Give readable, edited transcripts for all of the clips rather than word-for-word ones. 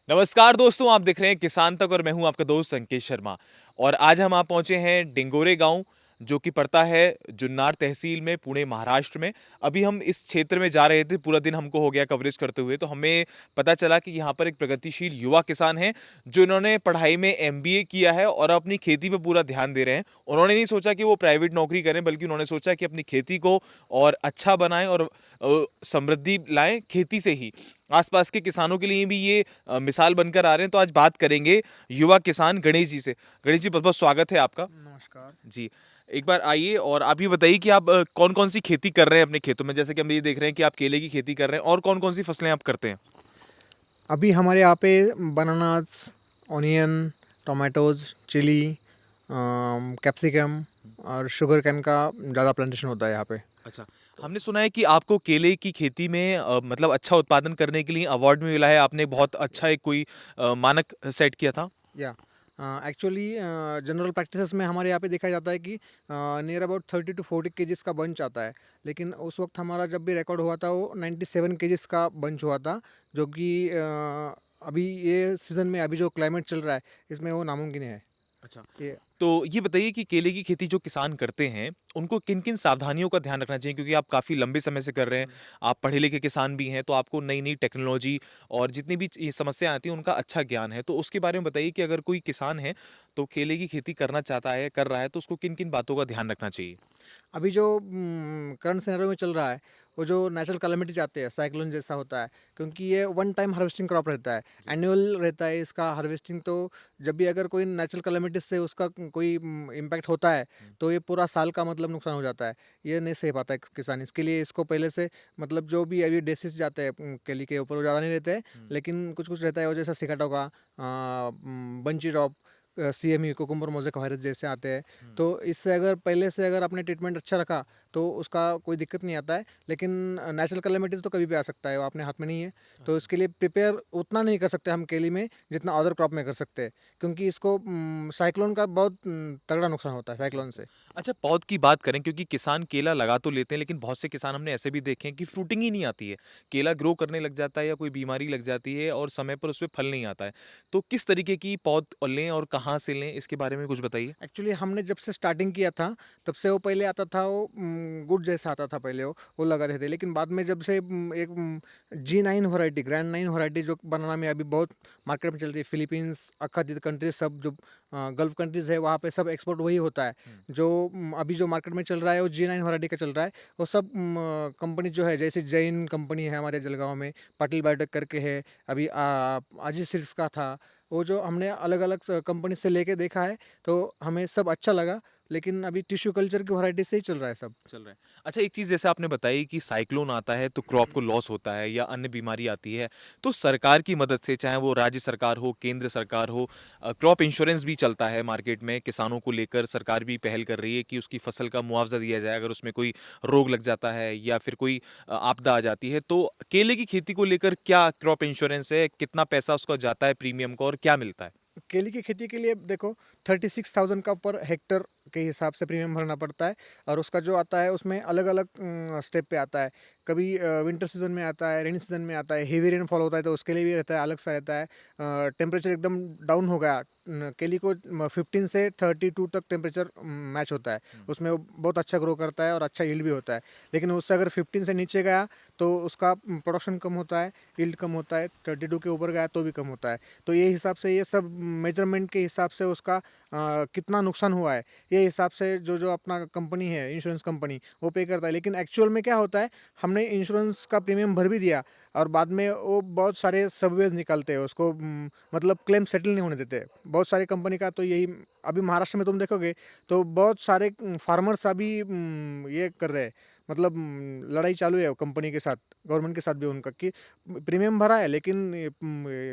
नमस्कार दोस्तों, आप देख रहे हैं किसान तक और मैं हूं आपका दोस्त संकेत शर्मा। और आज हम पहुंचे हैं डिंगोरे गांव, जो कि पड़ता है जुन्नार तहसील में, पुणे महाराष्ट्र में। अभी हम इस क्षेत्र में जा रहे थे, पूरा दिन हमको हो गया कवरेज करते हुए, तो हमें पता चला कि यहाँ पर एक प्रगतिशील युवा किसान हैं जो इन्होंने पढ़ाई में एमबीए किया है और अपनी खेती पे पूरा ध्यान दे रहे हैं। उन्होंने नहीं सोचा कि वो प्राइवेट नौकरी करें, बल्कि उन्होंने सोचा कि अपनी खेती को और अच्छा बनाएं और समृद्धि लाएं खेती से ही। आसपास के किसानों के लिए भी ये मिसाल बनकर आ रहे हैं। तो आज बात करेंगे युवा किसान गणेश जी से। गणेश जी, बहुत बहुत स्वागत है आपका। नमस्कार। जी, एक बार आइए और आप ये बताइए कि आप कौन कौन सी खेती कर रहे हैं अपने खेतों में। जैसे कि हम ये देख रहे हैं कि आप केले की खेती कर रहे हैं, और कौन कौन सी फसलें आप करते हैं। अभी हमारे यहाँ पे bananas, onion, tomatoes, chilli, capsicum और शुगर कैन का ज़्यादा प्लांटेशन होता है यहाँ पे। अच्छा, हमने सुना है कि आपको केले की खेती में मतलब अच्छा उत्पादन करने के लिए अवार्ड भी मिला है। आपने बहुत अच्छा एक कोई मानक सेट किया था। या एक्चुअली जनरल प्रैक्टिसेस में हमारे यहाँ पे देखा जाता है कि नियर अबाउट 30 to 40 केजीज़ का बंच आता है। लेकिन उस वक्त हमारा जब भी रिकॉर्ड हुआ था वो 97 केजीज़ का बंच हुआ था, जो कि अभी ये सीज़न में अभी जो क्लाइमेट चल रहा है इसमें वो नामुमकिन है। अच्छा, ये तो ये बताइए कि केले की खेती जो किसान करते हैं, उनको किन-किन सावधानियों का ध्यान रखना चाहिए? क्योंकि आप काफ़ी लंबे समय से कर रहे हैं, आप पढ़े-लिखे किसान भी हैं, तो आपको नई-नई टेक्नोलॉजी और जितनी भी ये समस्या आती है, उनका अच्छा ज्ञान है। तो उसके बारे में बताइए कि अगर कोई किसान है, तो केले की खेती करना चाहता है, कर रहा है, तो उसको किन-किन बातों का ध्यान रखना चाहिए? अभी जो करंट सिनेरियो में चल रहा है, वो जो नेचुरल कैलेमिटीज आते हैं, साइक्लोन जैसा होता है, क्योंकि ये वन टाइम हार्वेस्टिंग क्रॉप रहता है, जी। एनुअल रहता है इसका हार्वेस्टिंग। तो जब भी अगर कोई नेचुरल कैलेमिटीज से उसका कोई इम्पैक्ट होता है, हुँ। तो ये पूरा साल का मतलब नुकसान हो जाता है। ये नहीं सह पाता है किसान। इसके लिए इसको पहले से मतलब जो भी अभी डिसीज जाते हैं केली के ऊपर, वो ज़्यादा नहीं रहते हैं, हुँ। लेकिन कुछ कुछ रहता है वो, जैसा सिकाटो का, bunchy drop, CME cucumber mosaic virus जैसे आते हैं। हुँ। तो इससे अगर पहले से अगर आपने ट्रीटमेंट अच्छा रखा, तो उसका कोई दिक्कत नहीं आता है। लेकिन नेचुरल कैलेमिटीज़ तो कभी भी आ सकता है, वो अपने हाथ में नहीं है। तो अच्छा। इसके लिए प्रिपेयर उतना नहीं कर सकते हम केली में, जितना अदर क्रॉप में कर सकते हैं, क्योंकि इसको साइक्लोन का बहुत तगड़ा नुकसान होता है जी। साइक्लोन से। अच्छा, पौध की बात करें, क्योंकि किसान केला लगा तो लेते हैं, लेकिन बहुत से किसान हमने ऐसे भी देखे हैं कि फ्रूटिंग ही नहीं आती है। केला ग्रो करने लग जाता है या कोई बीमारी लग जाती है और समय पर उसपे फल नहीं आता है। तो किस तरीके की पौध लें और कहाँ से लें, इसके बारे में कुछ बताइए? एक्चुअली हमने जब से स्टार्टिंग किया था, तब से वो पहले आता था, वो गुड़ जैसा आता था पहले, वो लगाते थे। लेकिन बाद में जब से एक G9 वैरायटी, ग्रैंड 9 वैरायटी जो बनाना में अभी बहुत मार्केट में चल रही है, फिलीपींस, अक्खा कंट्रीज, सब जो गल्फ कंट्रीज है, वहाँ पे सब एक्सपोर्ट वही होता है। हुँ। जो अभी जो मार्केट में चल रहा है वो G9 वैरायटी का चल रहा है। वो सब कंपनी जो है, जैसे जैन कंपनी है हमारे जलगांव में, पाटिल बायोटेक करके है, अभी अजीत सीड्स का था। वो जो हमने अलग अलग कंपनी से लेके देखा है, तो हमें सब अच्छा लगा। लेकिन अभी टिश्यू कल्चर की वैरायटी से ही चल रहा है सब। चल रहा है। अच्छा, एक चीज़ जैसे आपने बताई कि साइक्लोन आता है तो क्रॉप को लॉस होता है या अन्य बीमारी आती है, तो सरकार की मदद से, चाहे वो राज्य सरकार हो, केंद्र सरकार हो, क्रॉप इंश्योरेंस भी चलता है मार्केट में, किसानों को लेकर सरकार भी पहल कर रही है कि उसकी फसल का मुआवज़ा दिया जाए अगर उसमें कोई रोग लग जाता है या फिर कोई आपदा आ जाती है। तो केले की खेती को लेकर क्या क्रॉप इंश्योरेंस है? कितना पैसा उसका जाता है प्रीमियम का और क्या मिलता है? केले की खेती के लिए देखो, 36,000 का पर हेक्टर के हिसाब से प्रीमियम भरना पड़ता है। और उसका जो आता है उसमें अलग अलग स्टेप पे आता है। कभी विंटर सीजन में आता है, रेनी सीजन में आता है, हेवी रेनफॉल होता है तो उसके लिए भी रहता है, अलग सा रहता है। टेम्परेचर एकदम डाउन हो गया, केली को 15 से 32 तक टेम्परेचर मैच होता है, हुँ। उसमें वो बहुत अच्छा ग्रो करता है और अच्छा यील्ड भी होता है। लेकिन उससे अगर 15 से नीचे गया, तो उसका प्रोडक्शन कम होता है, यील्ड कम होता है। 32 के ऊपर गया तो भी कम होता है। तो ये हिसाब से, ये सब मेजरमेंट के हिसाब से उसका कितना नुकसान हुआ है, ये हिसाब से जो जो अपना कंपनी है, इंश्योरेंस कंपनी, वो पे करता है। लेकिन एक्चुअल में क्या होता है, हमने इंश्योरेंस का प्रीमियम भर भी दिया, और बाद में वो बहुत सारे सबवेज निकालते हैं उसको, मतलब क्लेम सेटल नहीं होने देते बहुत सारी कंपनी का। तो यही अभी महाराष्ट्र में तुम देखोगे, तो बहुत सारे फार्मर्स अभी ये कर रहे हैं, मतलब लड़ाई चालू है कंपनी के साथ, गवर्नमेंट के साथ भी उनका, कि प्रीमियम भरा है लेकिन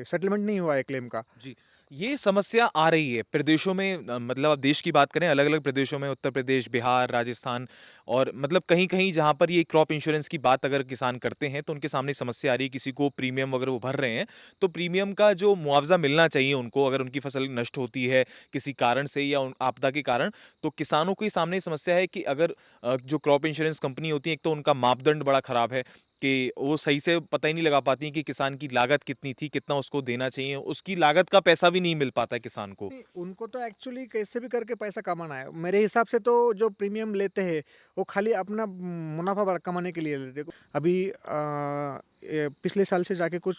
सेटलमेंट नहीं हुआ है क्लेम का। जी, ये समस्या आ रही है प्रदेशों में, मतलब आप देश की बात करें, अलग-अलग प्रदेशों में, उत्तर प्रदेश, बिहार, राजस्थान और मतलब कहीं-कहीं जहाँ पर ये क्रॉप इंश्योरेंस की बात अगर किसान करते हैं, तो उनके सामने समस्या आ रही है। किसी को प्रीमियम अगर वो भर रहे हैं, तो प्रीमियम का जो मुआवज़ा मिलना चाहिए उनको, अगर उनकी फसल नष्ट होती है किसी कारण से या उन आपदा के कारण, तो किसानों के सामने समस्या है कि अगर जो क्रॉप इंश्योरेंस कंपनी होती है, एक तो उनका मापदंड बड़ा खराब है कि वो सही से पता ही नहीं लगा पाती कि किसान की लागत कितनी थी, कितना उसको देना चाहिए, उसकी लागत का पैसा भी नहीं मिल पाता है किसान को। नहीं, उनको तो एक्चुअली कैसे भी करके पैसा कमाना है। मेरे हिसाब से तो जो प्रीमियम लेते हैं वो खाली अपना मुनाफा कमाने के लिए लेते हैं। अभी पिछले साल से जाके कुछ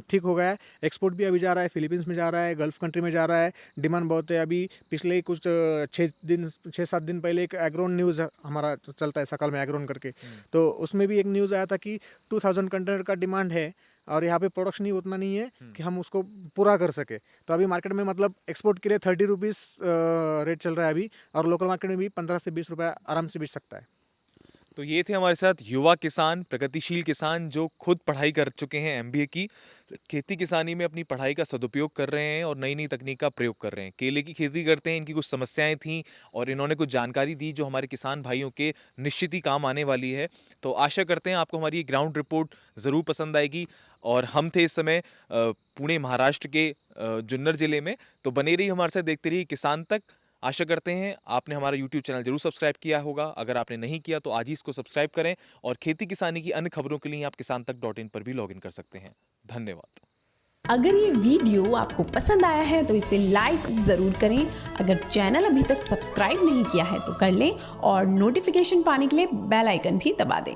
ठीक हो गया है। एक्सपोर्ट भी अभी जा रहा है, फिलीपींस में जा रहा है, गल्फ कंट्री में जा रहा है, डिमांड बहुत है। अभी पिछले ही कुछ 6-7 दिन पहले एक एग्रोन न्यूज़ हमारा चलता है सकाल में एग्रोन करके, तो उसमें भी एक न्यूज़ आया था कि 2000 कंटेनर का डिमांड है और यहाँ पे प्रोडक्शन ही उतना नहीं है कि हम उसको पूरा कर सके। तो अभी मार्केट में मतलब एक्सपोर्ट के लिए 30 रुपीज़ रेट चल रहा है अभी, और लोकल मार्केट में भी 15 से 20 रुपये आराम से बिक सकता है। तो ये थे हमारे साथ युवा किसान, प्रगतिशील किसान जो खुद पढ़ाई कर चुके हैं एमबीए की, खेती किसानी में अपनी पढ़ाई का सदुपयोग कर रहे हैं और नई नई तकनीक का प्रयोग कर रहे हैं। केले की खेती करते हैं, इनकी कुछ समस्याएं थीं और इन्होंने कुछ जानकारी दी जो हमारे किसान भाइयों के निश्चित ही काम आने वाली है। तो आशा करते हैं आपको हमारी ये ग्राउंड रिपोर्ट ज़रूर पसंद आएगी। और हम थे इस समय पुणे महाराष्ट्र के जुन्नर जिले में। तो बने रही हमारे साथ, देखते रहिए किसान तक। आशा करते हैं आपने हमारा यूट्यूब चैनल जरूर सब्सक्राइब किया होगा। अगर आपने नहीं किया तो आज ही इसको सब्सक्राइब करें और खेती किसानी की अन्य खबरों के लिए आप किसान तक .in पर भी लॉगिन कर सकते हैं। धन्यवाद। अगर ये वीडियो आपको पसंद आया है तो इसे लाइक ज़रूर करें। अगर चैनल अभी तक सब्सक्राइब नहीं किया है तो कर लें और नोटिफिकेशन पाने के लिए बेल आइकन भी दबा दें।